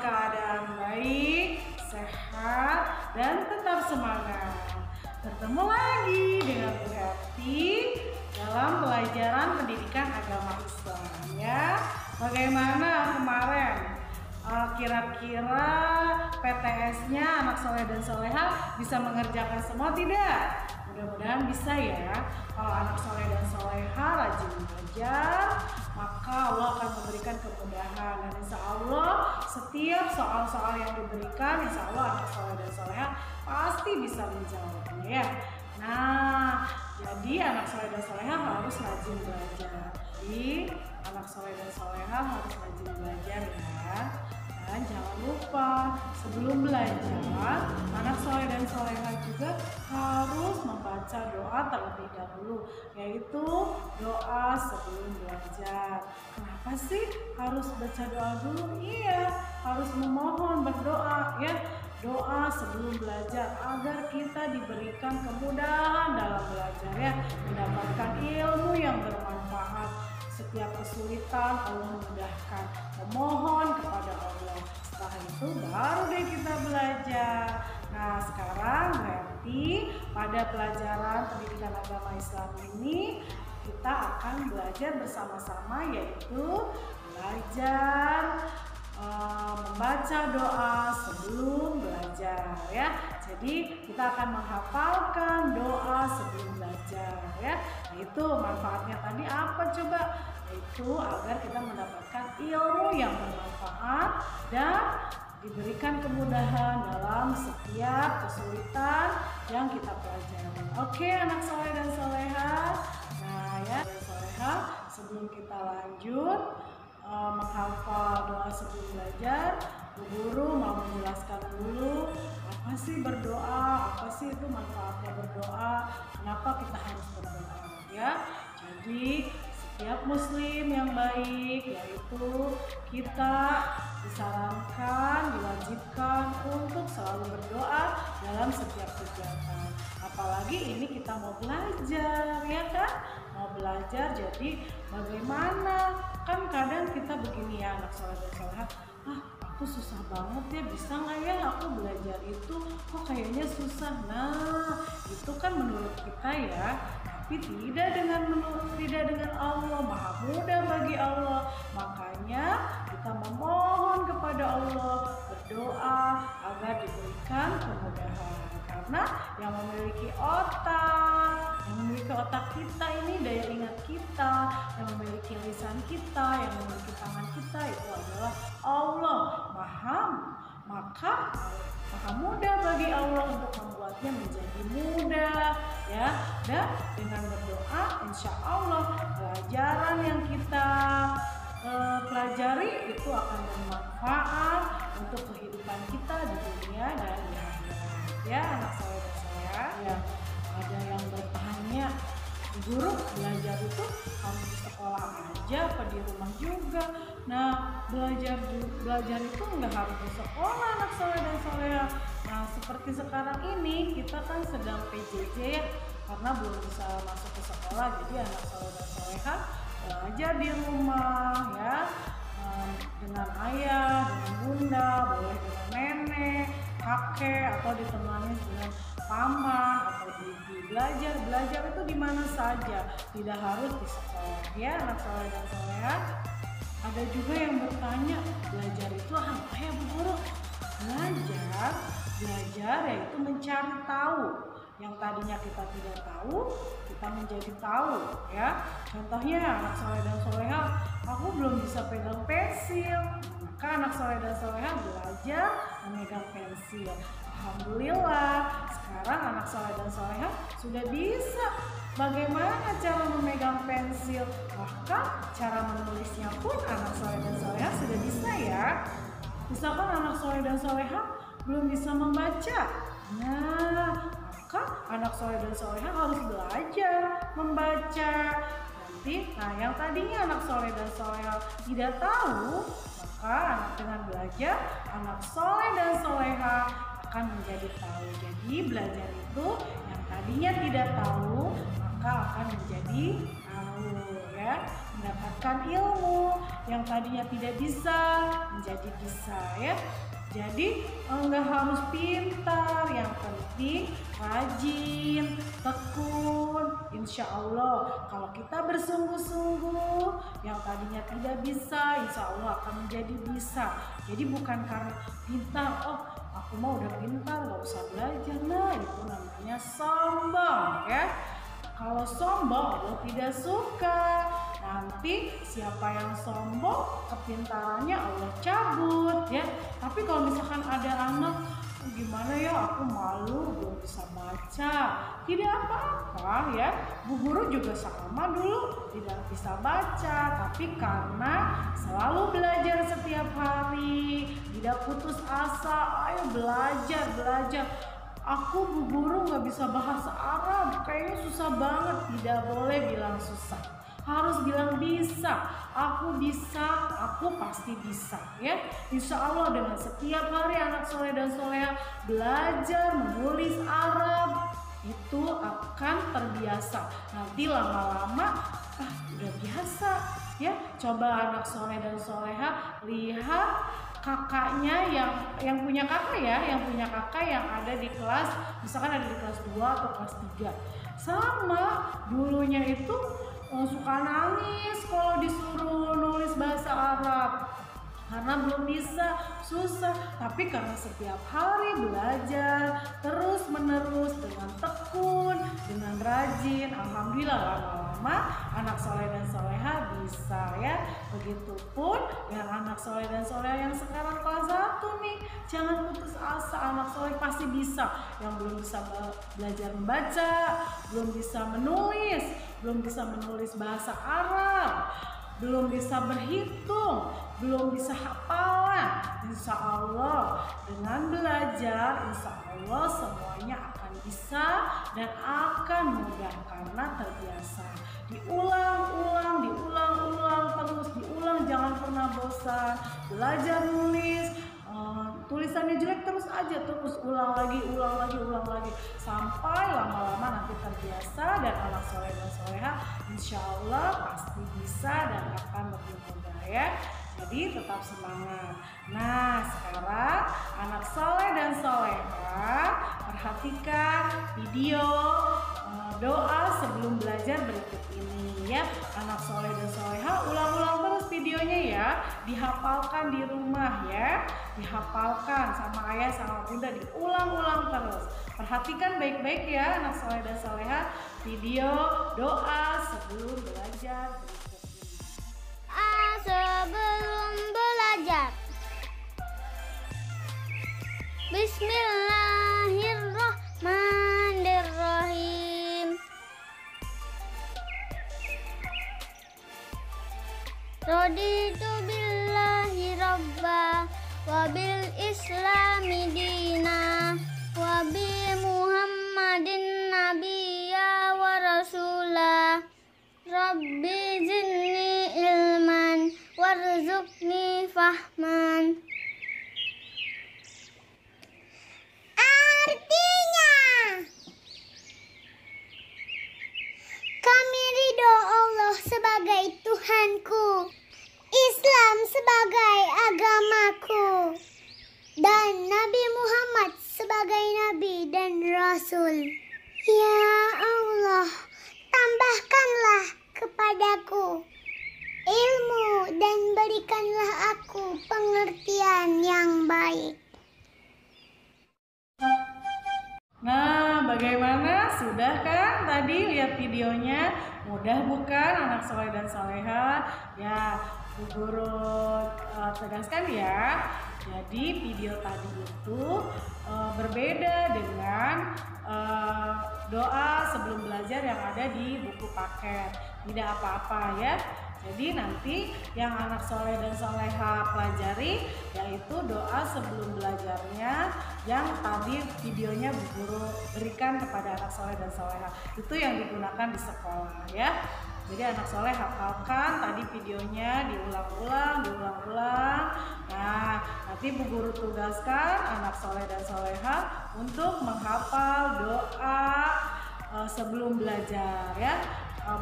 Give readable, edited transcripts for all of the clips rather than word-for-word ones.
keadaan baik, sehat, dan tetap semangat. Bertemu lagi dengan Bu Herti dalam pelajaran pendidikan agama Islam ya. Bagaimana kemarin? Kira-kira PTS-nya anak soleh dan soleha bisa mengerjakan semua tidak? Mudah-mudahan bisa ya. Kalau anak soleh dan soleha rajin belajar, maka Allah akan memberikan kemudahan. Dan insya Allah setiap soal-soal yang diberikan, insya Allah anak soleh dan soleha pasti bisa menjawabnya ya. Nah, jadi anak soleh dan soleha harus rajin belajar. Jadi anak soleh dan soleha harus rajin belajar ya. Dan jangan lupa sebelum belajar, anak soleh dan soleha juga harus membaca doa terlebih dahulu, yaitu doa sebelum belajar. Kenapa sih harus baca doa dulu? Iya, harus memohon berdoa ya. Doa sebelum belajar agar kita diberikan kemudahan dalam belajar ya, mendapatkan ilmu yang bermanfaat. Setiap kesulitan Allah mudahkan, memohon kepada Allah. Setelah itu baru deh kita belajar. Nah sekarang berarti pada pelajaran pendidikan agama Islam ini kita akan belajar bersama-sama, yaitu belajar membaca doa sebelum belajar ya. Jadi kita akan menghafalkan doa sebelum belajar ya. Nah, itu manfaatnya tadi apa coba? Itu agar kita mendapatkan ilmu yang bermanfaat dan diberikan kemudahan dalam setiap kesulitan yang kita pelajari. Oke anak soleh dan soleha. Nah ya dan soleha, sebelum kita lanjut menghafal doa sebelum belajar, Bu Guru mau menjelaskan dulu apa sih berdoa, apa sih itu manfaatnya berdoa, kenapa kita harus berdoa ya. Jadi setiap muslim yang baik, yaitu kita disarankan, diwajibkan untuk selalu berdoa dalam setiap kegiatan. Apalagi ini kita mau belajar ya kan, mau belajar. Jadi bagaimana, kan kadang kita begini ya anak soleh dan soleha, aku susah banget ya, bisa nggak ya aku belajar itu, kok kayaknya susah. Nah itu kan menurut kita ya, tapi tidak dengan Allah, maha mudah bagi Allah. Makanya kita memohon kepada Allah, berdoa agar diberikan kemudahan. Karena yang memiliki otak kita ini, daya ingat kita, yang memiliki lisan kita, yang memiliki tangan kita, itu adalah Allah. Maka maha mudah bagi Allah untuk membuatnya menjadi mudah ya. Dan dengan berdoa insya Allah pelajaran yang kita pelajari itu akan bermanfaat untuk kehidupan kita di dunia dan di akhirat ya anak soleh dan soleha ya. Ada yang bertanya, guru belajar itu harus di sekolah aja apa di rumah juga? Nah belajar itu nggak harus di sekolah anak soleh dan soleha. Nah seperti sekarang ini kita kan sedang PJJ ya, karena belum bisa masuk ke sekolah. Jadi anak soleh dan soleha belajar di rumah ya, dengan ayah, dengan bunda, boleh dengan nenek, kakek, atau ditemani dengan paman atau bibi. Belajar itu di mana saja, tidak harus di sekolah ya anak soleh dan soleha. Ada juga yang bertanya, belajar itu apa ya Bu Guru? Belajar yaitu mencari tahu. Yang tadinya kita tidak tahu, kita menjadi tahu ya. Contohnya anak soleh dan soleha, aku belum bisa pegang pensil, maka anak soleh dan soleha belajar memegang pensil. Alhamdulillah sekarang anak soleh dan soleha sudah bisa bagaimana cara memegang pensil, bahkan cara menulisnya pun anak soleh dan soleha sudah bisa ya. Misalkan anak soleh dan soleha belum bisa membaca, nah maka anak soleh dan soleha harus belajar membaca. Nah yang tadinya anak soleh dan soleha tidak tahu, maka dengan belajar anak soleh dan soleha akan menjadi tahu. Jadi belajar itu yang tadinya tidak tahu maka akan menjadi tahu. berhaul ya, mendapatkan ilmu yang tadinya tidak bisa menjadi bisa ya. Jadi enggak harus pintar, yang penting rajin, tekun. Insya Allah kalau kita bersungguh-sungguh, yang tadinya tidak bisa, insya Allah akan menjadi bisa. Jadi bukan karena pintar, oh aku mau udah pintar gak usah belajar, nah itu namanya sombong ya. Kalau sombong Allah tidak suka. Nanti siapa yang sombong kepintarannya Allah cabut ya. Tapi kalau misalkan ada anak, gimana ya aku malu belum bisa baca, tidak apa-apa ya. Bu guru juga sama dulu tidak bisa baca, tapi karena selalu belajar setiap hari, tidak putus asa, ayo belajar. Aku Bu Guru nggak bisa bahasa Arab, kayaknya susah banget. Tidak boleh bilang susah, harus bilang bisa. Aku bisa, aku pasti bisa ya. Insya Allah dengan setiap hari anak soleh dan soleha belajar menulis Arab, itu akan terbiasa. Nanti lama-lama udah biasa ya. Coba anak soleh dan soleha lihat kakaknya yang punya kakak ya, yang punya kakak yang ada di kelas, misalkan ada di kelas 2 atau kelas 3. Sama dulunya itu suka nangis kalau disuruh nulis bahasa Arab karena belum bisa, susah. Tapi karena setiap hari belajar terus menerus dengan tekun, dengan rajin, alhamdulillah lama-lama anak soleh dan soleha bisa ya. Begitupun yang anak soleh dan soleha yang sekarang kelas 1 nih, jangan putus asa, anak soleh pasti bisa. Yang belum bisa belajar membaca, belum bisa menulis bahasa Arab, belum bisa berhitung, belum bisa hafalan, insya Allah dengan belajar, insya Allah semuanya akan bisa dan akan mudah karena terbiasa. Diulang terus, jangan pernah bosan. Belajar nulis, tulisannya jelek terus ulang lagi sampai lama-lama nanti terbiasa dan anak soleh dan soleha insya Allah pasti bisa dan akan lebih mudah ya. Jadi tetap semangat. Nah sekarang anak soleh dan soleha perhatikan video doa sebelum belajar berikut ini ya. Anak soleh dan soleha ulang-ulang terus videonya ya, dihafalkan di rumah ya, dihafalkan sama ayah sama bunda, diulang-ulang terus. Perhatikan baik-baik ya anak soleh dan soleha video doa sebelum belajar berikut ini. Sebelum belajar, Bismillahirrahmanirrahim. Raditu billahi rabba wa bil islami dina wa bi Muhammadin nabiyya wa rasulah. Rabbi zidni ilman warzuqni fahman. Artinya, kami ridho Allah sebagai Tuhanku, Islam sebagai agamaku, dan Nabi Muhammad sebagai Nabi dan Rasul. Ya Allah, tambahkanlah kepadaku ilmu dan berikanlah aku pengertian yang baik. Nah, bagaimana? Sudah kan tadi lihat videonya? Mudah bukan anak soleh dan soleha? Ya, Bu Guru tegaskan ya. Jadi video tadi itu berbeda dengan doa sebelum belajar yang ada di buku paket. Tidak apa-apa ya. Jadi nanti yang anak soleh dan soleha pelajari yaitu doa sebelum belajarnya yang tadi videonya Bu Guru berikan kepada anak soleh dan soleha. Itu yang digunakan di sekolah ya. Jadi anak soleh hafalkan tadi videonya, diulang-ulang. Nah nanti Bu Guru tugaskan anak soleh dan soleha untuk menghafal doa sebelum belajar ya.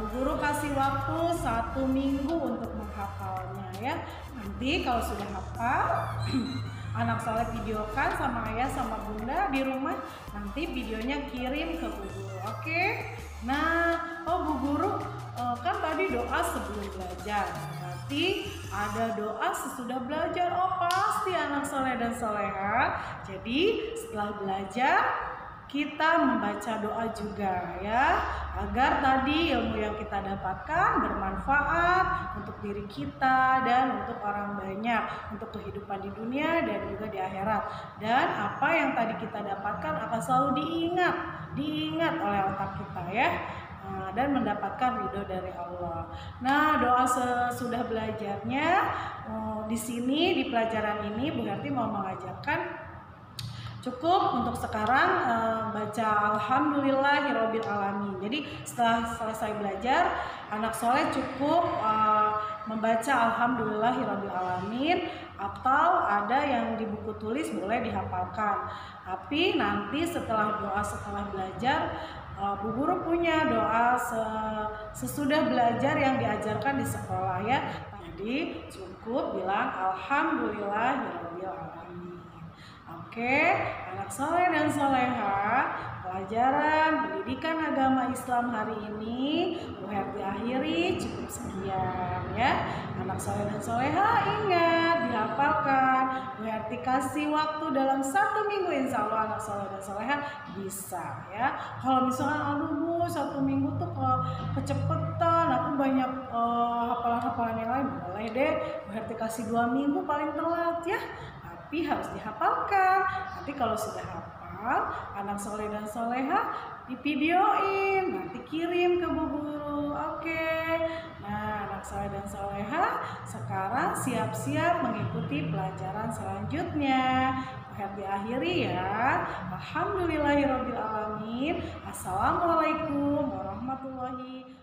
Bu Guru kasih waktu 1 minggu untuk menghafalnya ya. Nanti kalau sudah hafal, anak soleh videokan sama ayah sama bunda di rumah. Nanti videonya kirim ke Bu Guru. Oke? Nah, Bu Guru kan tadi doa sebelum belajar. Berarti ada doa sesudah belajar. Pasti anak soleh dan soleha. Jadi setelah belajar kita membaca doa juga ya, agar tadi ilmu yang kita dapatkan bermanfaat untuk diri kita dan untuk orang banyak, untuk kehidupan di dunia dan juga di akhirat. Dan apa yang tadi kita dapatkan akan selalu diingat oleh otak kita ya, dan mendapatkan ridho dari Allah. Nah, doa sesudah belajarnya di sini di pelajaran ini Bu Herti mau mengajarkan cukup untuk sekarang baca Alhamdulillahirabbil alamin. Jadi setelah selesai belajar, anak soleh cukup membaca Alhamdulillahirabbil alamin, atau ada yang di buku tulis boleh dihafalkan. Tapi nanti setelah doa setelah belajar, Bu Guru punya doa sesudah belajar yang diajarkan di sekolah ya. Jadi cukup bilang Alhamdulillahirabbil alamin. Oke, anak soleh dan soleha, pelajaran pendidikan agama Islam hari ini Bu Herti akhiri cukup sekian ya. Anak soleh dan soleha ingat dihafalkan. Bu Herti kasih waktu dalam 1 minggu, insya Allah anak soleh dan soleha bisa ya. Kalau misalkan aduh Bu 1 minggu tuh kecepetan, aku banyak hafalan-hafalan yang lain, boleh deh Bu Herti kasih 2 minggu paling telat ya. Tapi harus dihafalkan. Nanti kalau sudah hafal, anak soleh dan soleha divideoin, nanti kirim ke Bu Guru. Oke. Nah, anak soleh dan soleha sekarang siap-siap mengikuti pelajaran selanjutnya. Bu Herti akhiri ya. Alhamdulillahirabbil alamin. Assalamualaikum warahmatullahi